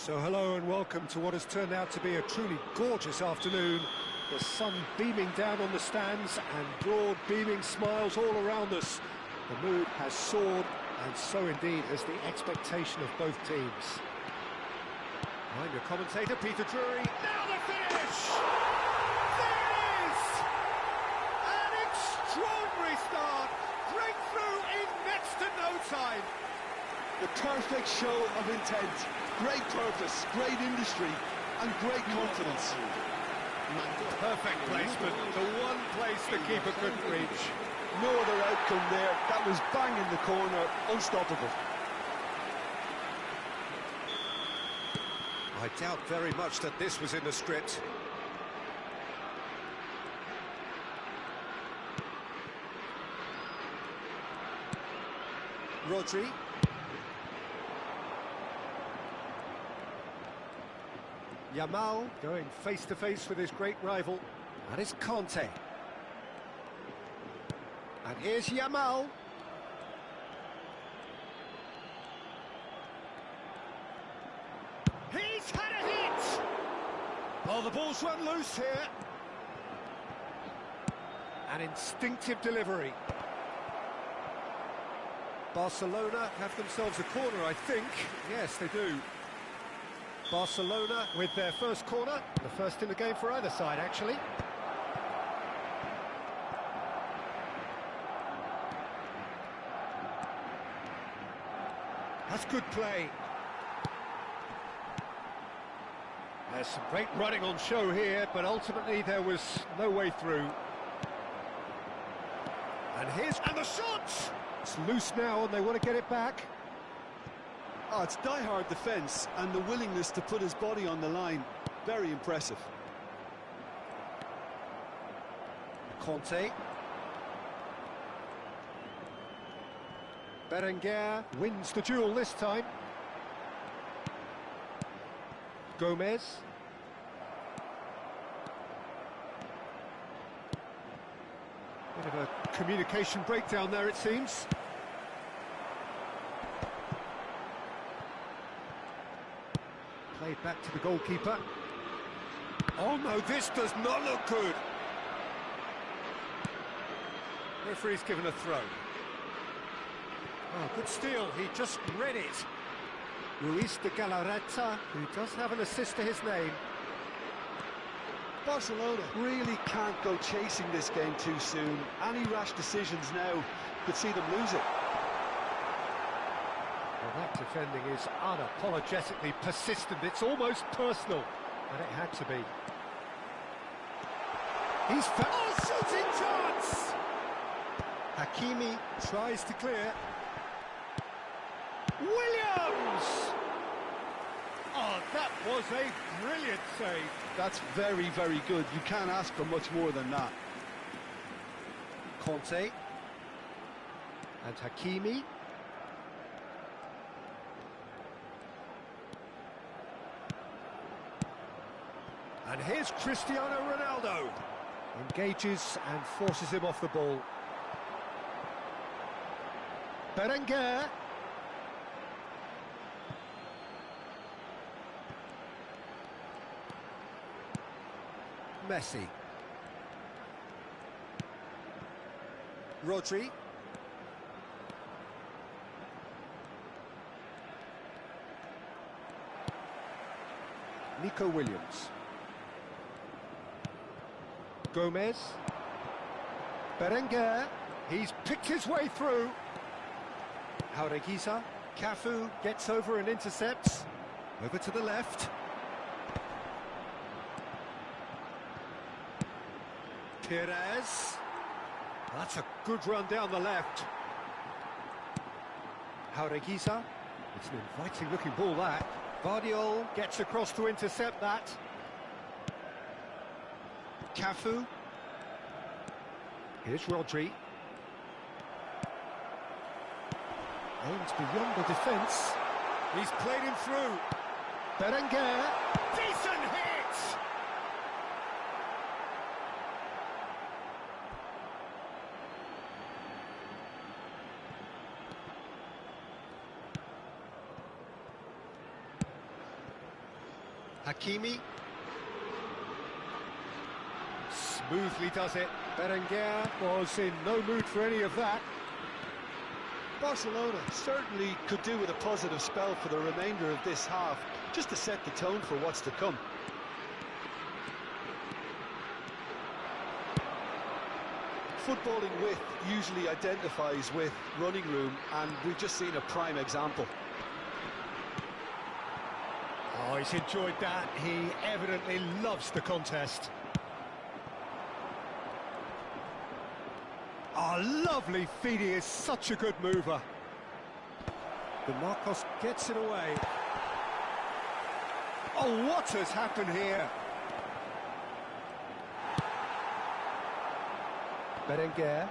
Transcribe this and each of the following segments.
So hello and welcome to what has turned out to be a truly gorgeous afternoon. The sun beaming down on the stands and broad beaming smiles all around us. The mood has soared, and so indeed has the expectation of both teams. I'm your commentator, Peter Drury. Now the finish! There it is! An extraordinary start! Breakthrough in next to no time! The perfect show of intent, great purpose, great industry, and great confidence. Perfect placement, the one place the keeper couldn't reach. No other outcome there. That was bang in the corner, unstoppable. I doubt very much that this was in the script. Rodri. Yamal going face-to-face with his great rival. That is Conte. And here's Yamal. He's had a hit! Oh, the ball's run loose here. An instinctive delivery. Barcelona have themselves a corner, I think. Yes, they do. Barcelona with their first corner, the first in the game for either side, actually. That's good play. There's some great running on show here, but ultimately there was no way through. And the shot! It's loose now and they want to get it back. Oh, it's die-hard defence and the willingness to put his body on the line. Very impressive. Conte. Berenguer wins the duel this time. Gomez. Bit of a communication breakdown there, it seems. Played back to the goalkeeper. Oh no, this does not look good. Referee's given a throw. Oh, good steal, he just read it. Ruiz de Galarreta, who does have an assist to his name. Barcelona really can't go chasing this game too soon. Any rash decisions now could see them lose it. Well, that defending is unapologetically persistent. It's almost personal, and it had to be. He's found... Oh, shooting chance! Hakimi tries to clear. Williams! Oh, that was a brilliant save. That's very, very good. You can't ask for much more than that. Conte. And Hakimi. And here's Cristiano Ronaldo. Engages and forces him off the ball. Berenguer. Messi. Rodri. Nico Williams. Gomez. Berenguer. He's picked his way through. Jaureguisa. Cafu gets over and intercepts. Over to the left. Perez. That's a good run down the left. Jaureguisa. It's an inviting looking ball, that. Vardiol gets across to intercept that. Cafu. Here's Rodri. Aims beyond the defence. He's played him through. Berenguer. Decent hit! Hakimi. Smoothly does it. Berenguer was in no mood for any of that. Barcelona certainly could do with a positive spell for the remainder of this half, just to set the tone for what's to come. Footballing width usually identifies with running room, and we've just seen a prime example. Oh, he's enjoyed that. He evidently loves the contest. Oh, lovely feed. He is such a good mover. The Marcos gets it away. Oh, what has happened here? Berenguer.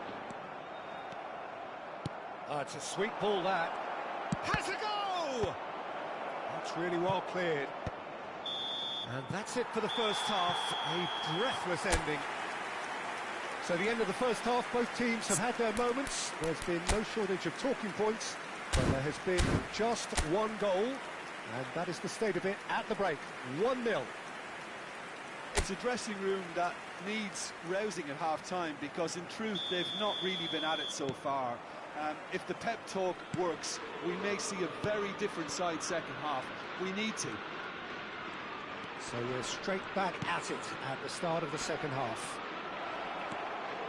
Oh, it's a sweet ball, that. Has a go! That's really well cleared. And that's it for the first half. A breathless ending. So the end of the first half, both teams have had their moments. There's been no shortage of talking points, but there has been just one goal, and that is the state of it at the break. 1-0. It's a dressing room that needs rousing at half-time, because in truth they've not really been at it so far. If the pep talk works, we may see a very different side second half. We need to. So we're straight back at it at the start of the second half.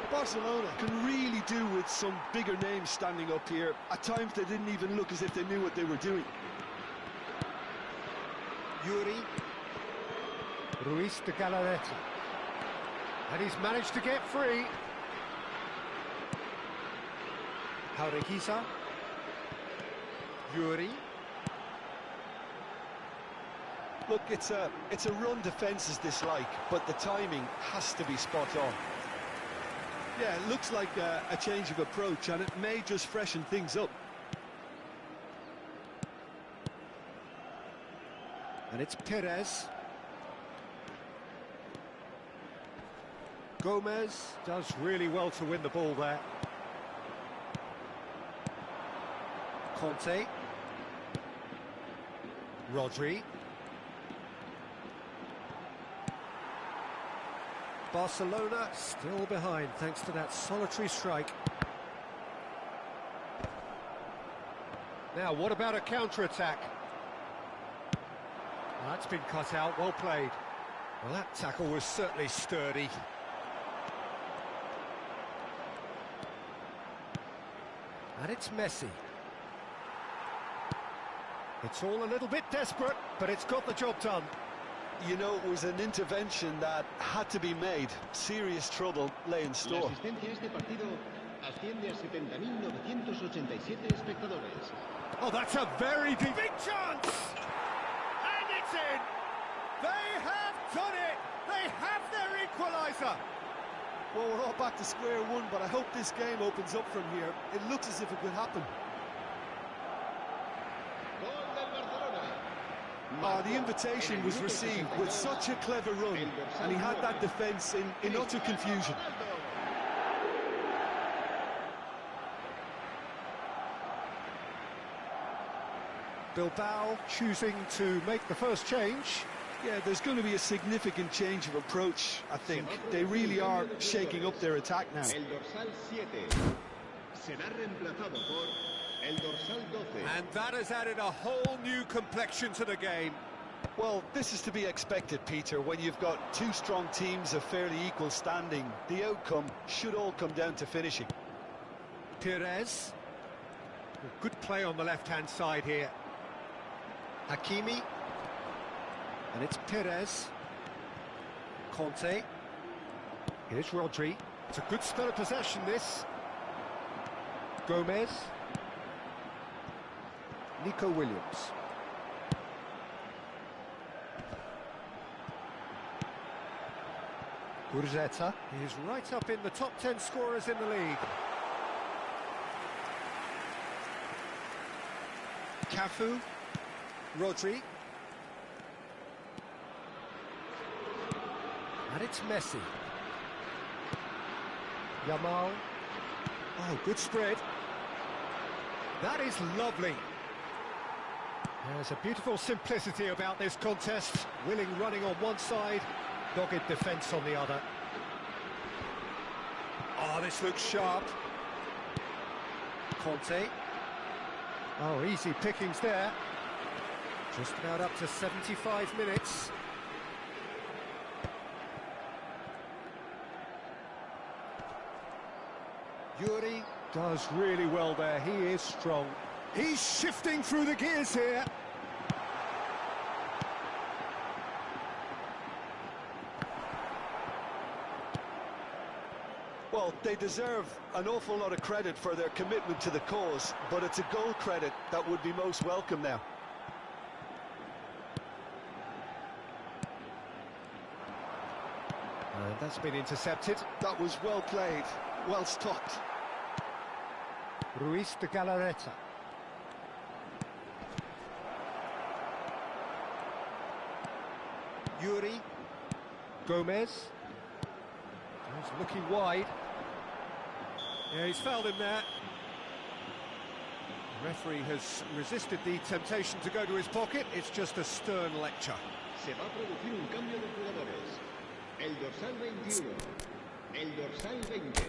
Barcelona can really do with some bigger names standing up here. At times they didn't even look as if they knew what they were doing. Yuri. Ruiz de Galarreta. And he's managed to get free. Jaureguiza. Yuri. Look, it's a run defence is dislike, but the timing has to be spot on. Yeah, it looks like a change of approach, and it may just freshen things up. And it's Perez. Gomez does really well to win the ball there. Conte. Rodri. Barcelona still behind thanks to that solitary strike. Now, what about a counter-attack? That's been cut out, well played. Well, that tackle was certainly sturdy. And it's Messi. It's all a little bit desperate, but it's got the job done. You know, it was an intervention that had to be made. Serious trouble lay in store. Oh, that's a very big chance! And it's in! They have done it! They have their equaliser! Well, we're all back to square one, but I hope this game opens up from here. It looks as if it could happen. The invitation was received with such a clever run, and he had that defence in utter confusion. Bilbao choosing to make the first change. Yeah, there's going to be a significant change of approach, I think. They really are shaking up their attack now. And that has added a whole new complexion to the game. Well, this is to be expected, Peter. When you've got two strong teams of fairly equal standing, the outcome should all come down to finishing. Perez. Good play on the left-hand side here. Hakimi. And it's Perez. Conte. Here's Rodri. It's a good spell of possession, this. Gomez. Nico Williams. Gurzeta. He is right up in the top 10 scorers in the league. Cafu. Rodri. And it's Messi. Yamal. Oh, good spread. That is lovely. There's a beautiful simplicity about this contest. Willing running on one side, dogged defence on the other. Oh, this looks sharp. Conte. Oh, easy pickings there. Just about up to 75 minutes. Yuri does really well there. He is strong. He's shifting through the gears here. Well, they deserve an awful lot of credit for their commitment to the cause, but it's a goal credit that would be most welcome now. And that's been intercepted. That was well played, well stopped. Ruiz de Galarreta. Yuri. Gomez. He's looking wide. Yeah, he's fouled him there. The referee has resisted the temptation to go to his pocket. It's just a stern lecture. Se va a producir un cambio de jugadores. El dorsal 21, el dorsal 20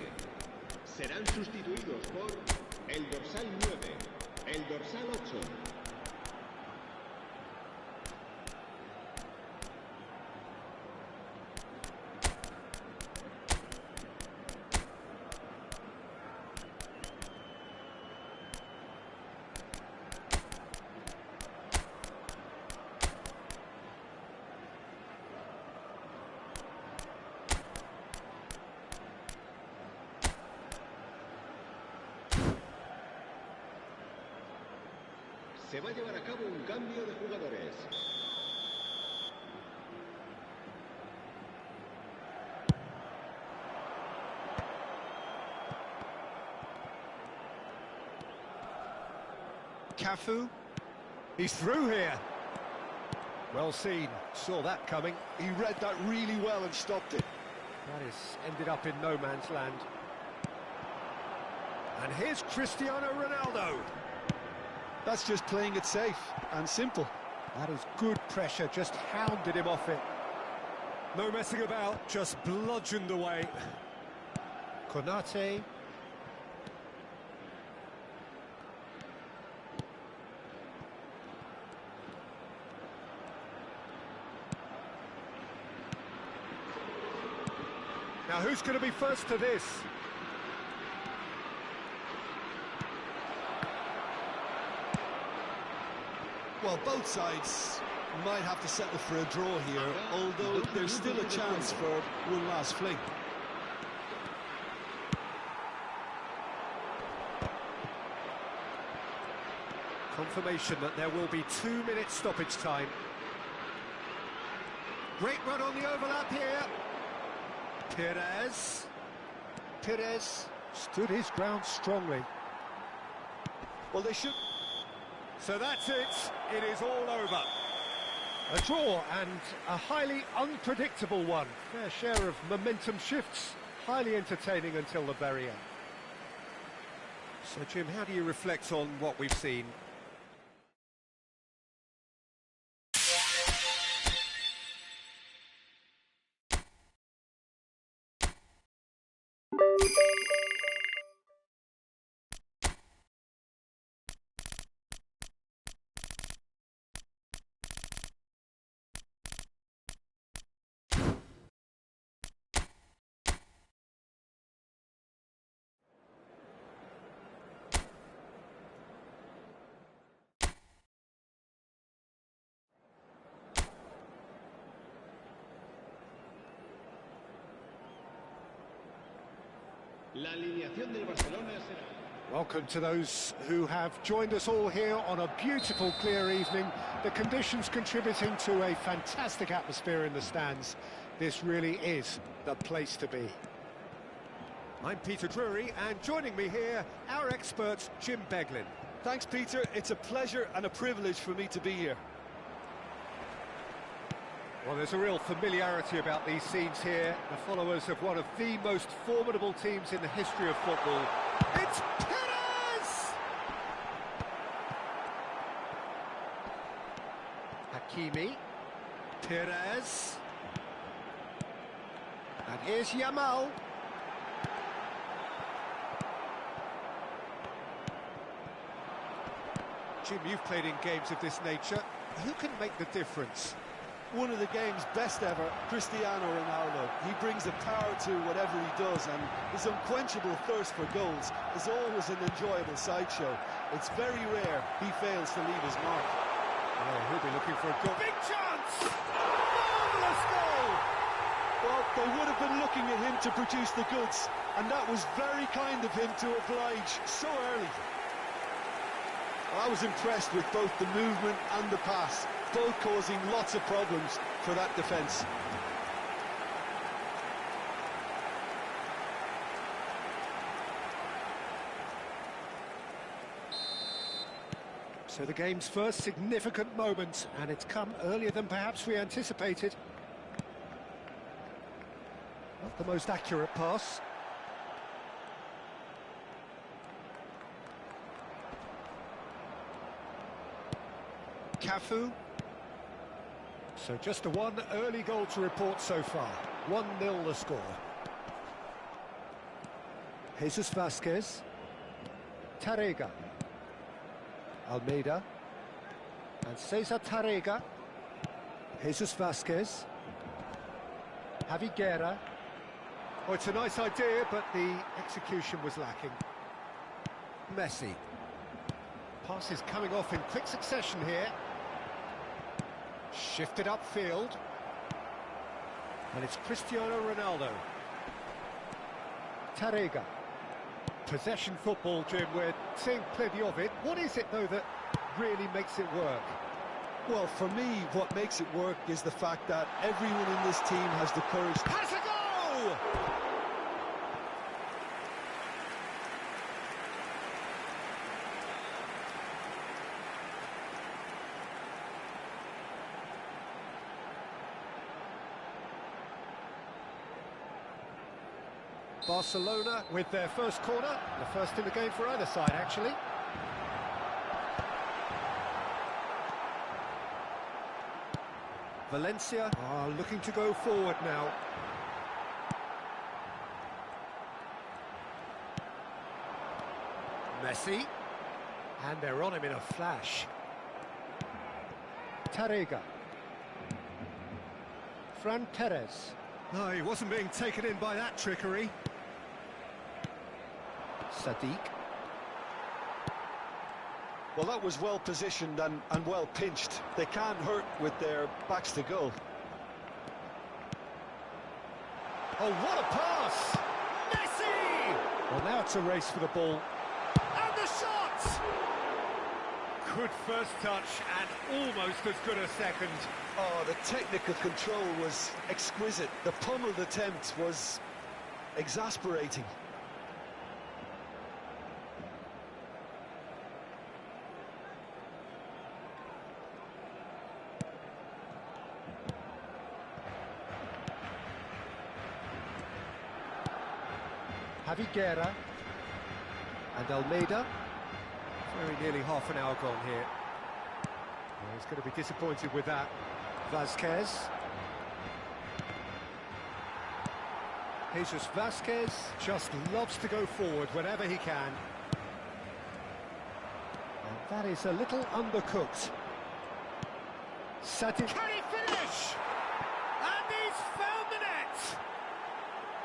serán sustituidos por el dorsal 9, el dorsal 8. Se va a llevar a cabo un cambio de jugadores. Cafu. He's through here. Well seen. Saw that coming. He read that really well and stopped it. That has ended up in no man's land. And here's Cristiano Ronaldo. That's just playing it safe and simple. That is good pressure, just hounded him off it. No messing about, just bludgeoned away. Konate. Now who's going to be first to this? Well, both sides might have to settle for a draw here, although there's still a chance for one last fling. Confirmation that there will be 2 minutes stoppage time. Great run on the overlap here. Perez stood his ground strongly. Well, they should... So that's it. It is all over. A draw, and a highly unpredictable one. Fair share of momentum shifts. Highly entertaining until the very end. So, Jim, how do you reflect on what we've seen? La alineación del Barcelona será... Welcome to those who have joined us all here on a beautiful, clear evening. The conditions contributing to a fantastic atmosphere in the stands. This really is the place to be. I'm Peter Drury, and joining me here, our expert, Jim Beglin. Thanks, Peter. It's a pleasure and a privilege for me to be here. Well, there's a real familiarity about these scenes here. The followers of one of the most formidable teams in the history of football. It's Perez! Hakimi. Perez. And here's Yamal. Jim, you've played in games of this nature. Who can make the difference? One of the game's best ever, Cristiano Ronaldo. He brings a power to whatever he does, and his unquenchable thirst for goals is always an enjoyable sideshow. It's very rare he fails to leave his mark. Oh, he'll be looking for a goal. Big chance! Marvellous goal! Well, they would have been looking at him to produce the goods, and that was very kind of him to oblige so early. I was impressed with both the movement and the pass, both causing lots of problems for that defence. So the game's first significant moment, and it's come earlier than perhaps we anticipated. Not the most accurate pass. Cafu. So just a one early goal to report so far. 1-0 the score. Jesus Vasquez. Tarrega. Almeida. And Cesar Tarrega. Jesus Vasquez. Javi Guerra. Oh, it's a nice idea, but the execution was lacking. Messi. Passes coming off in quick succession here. Shifted upfield. And it's Cristiano Ronaldo. Tarrega. Possession football, Jim, we're seeing plenty of it. What is it, though, that really makes it work? Well, for me, what makes it work is the fact that everyone in this team has the courage. Has a goal! Barcelona with their first corner, the first in the game for either side, actually. Valencia are looking to go forward now. Messi, and they're on him in a flash. Tarrega. Fran Perez. No, he wasn't being taken in by that trickery. Sadiq. Well, that was well positioned and well pinched. They can't hurt with their backs to goal. Oh, what a pass! Messi! Well, now it's a race for the ball. And the shot! Good first touch and almost as good a second. Oh, the technical control was exquisite. The pummeled attempt was exasperating. Javi Guerra and Almeida. Very nearly half an hour gone here. Well, he's going to be disappointed with that. Vasquez. Jesus Vasquez just loves to go forward whenever he can. And that is a little undercooked. Sadiq. Can he finish? And he's found the net!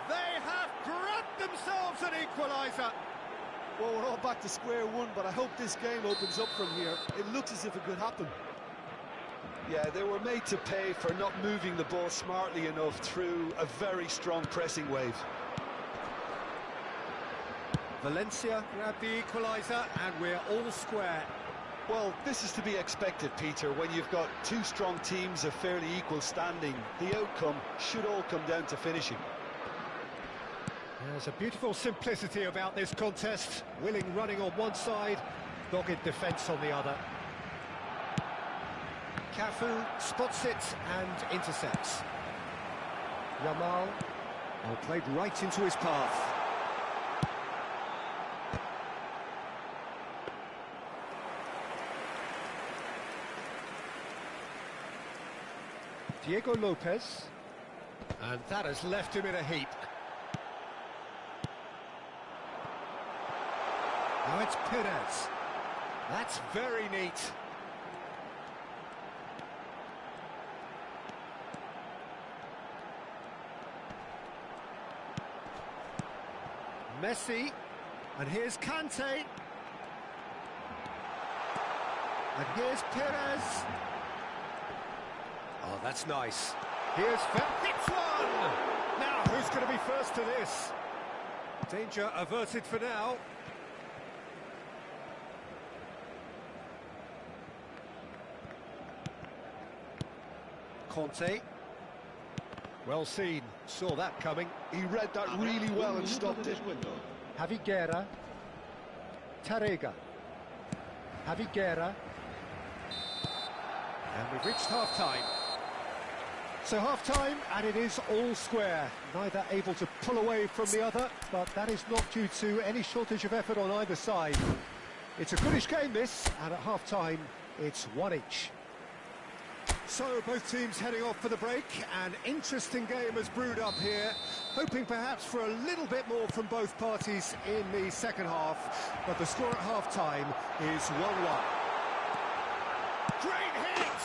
They have grabbed themselves an equaliser. Well, we're all back to square one, but I hope this game opens up from here. It looks as if it could happen. Yeah, they were made to pay for not moving the ball smartly enough through a very strong pressing wave. Valencia grabbed the equaliser, and we're all square. Well, this is to be expected, Peter. When you've got two strong teams of fairly equal standing, the outcome should all come down to finishing. There's a beautiful simplicity about this contest. Willing running on one side, dogged defence on the other. Cafu spots it and intercepts. Yamal, played right into his path. Diego Lopez. And that has left him in a heap. Now it's Perez. That's very neat. Messi. And here's Kante. And here's Perez. Oh, that's nice. Here's hits one! Now, who's going to be first to this? Danger averted for now. Conte. Well seen, saw that coming. He read that really well and stopped it. Javi Guerra. Tarrega. Javi Guerra. And we've reached half-time. So half-time, and it is all square. Neither able to pull away from the other, but that is not due to any shortage of effort on either side. It's a goodish game, this, and at half-time, it's one each. So both teams heading off for the break. An interesting game has brewed up here, hoping perhaps for a little bit more from both parties in the second half, but the score at half-time is 1-1. Great hit!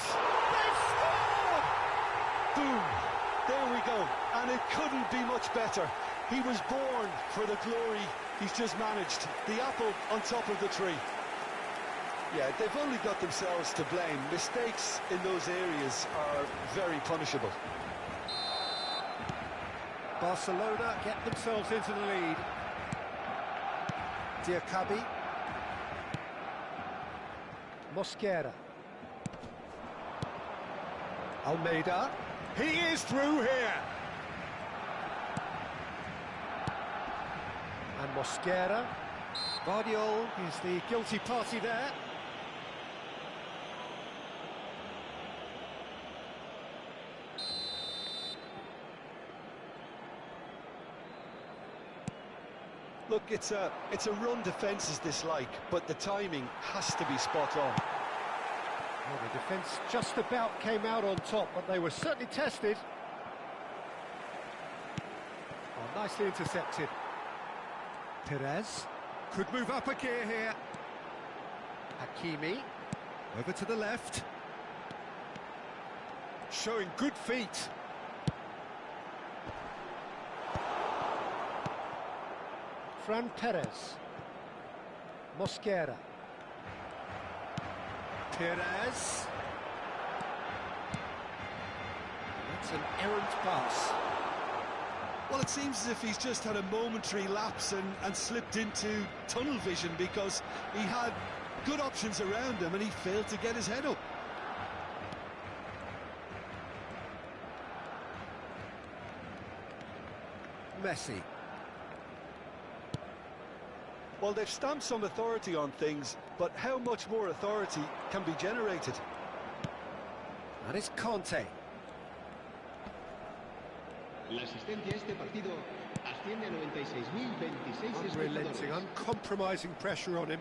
They've scored! Boom! There we go. And it couldn't be much better. He was born for the glory he's just managed. The apple on top of the tree. Yeah, they've only got themselves to blame. Mistakes in those areas are very punishable. Barcelona get themselves into the lead. Diakabi. Mosquera. Almeida. He is through here. And Mosquera. Guardiol is the guilty party there. Look, it's a run defence is dislike, but the timing has to be spot on. Well, the defence just about came out on top, but they were certainly tested. Oh, nicely intercepted. Perez could move up a gear here. Hakimi over to the left. Showing good feet. Fran Perez. Mosquera. Perez. That's an errant pass. Well, it seems as if he's just had a momentary lapse and slipped into tunnel vision, because he had good options around him and he failed to get his head up. Messi. Well, they've stamped some authority on things, but how much more authority can be generated? And it's Conte. La asistencia a este partido asciende a 96.026 Unrelenting, espectadores. uncompromising pressure on him.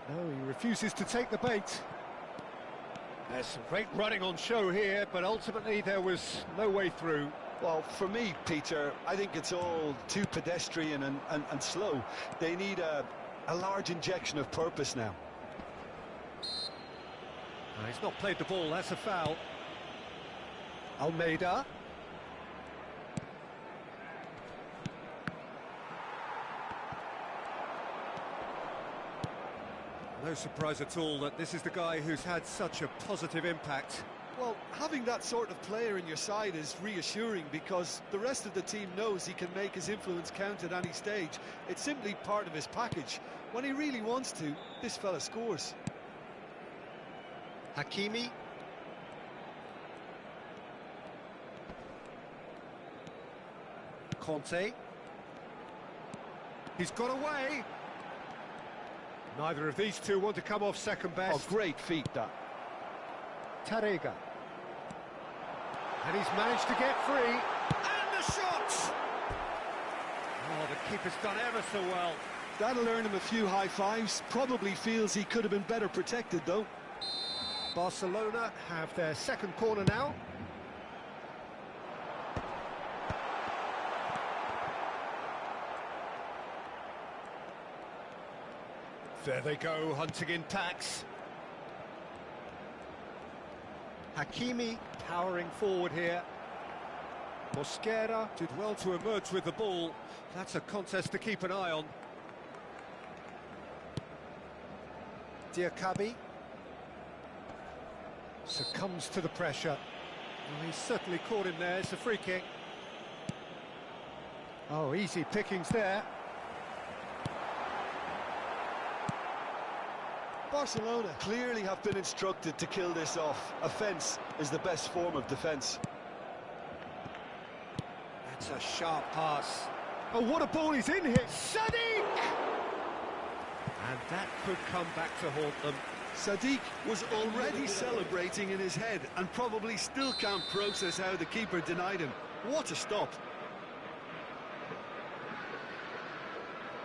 No, he refuses to take the bait. There's some great running on show here, but ultimately there was no way through. Well, for me, Peter, I think it's all too pedestrian and slow. They need a large injection of purpose now. He's not played the ball, that's a foul. Almeida. No surprise at all that this is the guy who's had such a positive impact. Well, having that sort of player in your side is reassuring, because the rest of the team knows he can make his influence count at any stage. It's simply part of his package. When he really wants to, this fella scores. Hakimi. Conte. He's got away. Neither of these two want to come off second best. Oh, great feat, that. Tarrega. And he's managed to get free. And the shot! Oh, the keeper's done ever so well. That'll earn him a few high fives. Probably feels he could have been better protected, though. Barcelona have their second corner now. There they go, hunting in packs. Hakimi powering forward here. Mosquera did well to emerge with the ball. That's a contest to keep an eye on. Diakabi succumbs to the pressure. Well, he's certainly caught him there. It's a free kick. Oh, easy pickings there. Barcelona clearly have been instructed to kill this off. Offence is the best form of defence. That's a sharp pass. Oh, what a ball he's in here! Sadiq! And that could come back to haunt them. Sadiq was already celebrating in his head and probably still can't process how the keeper denied him. What a stop!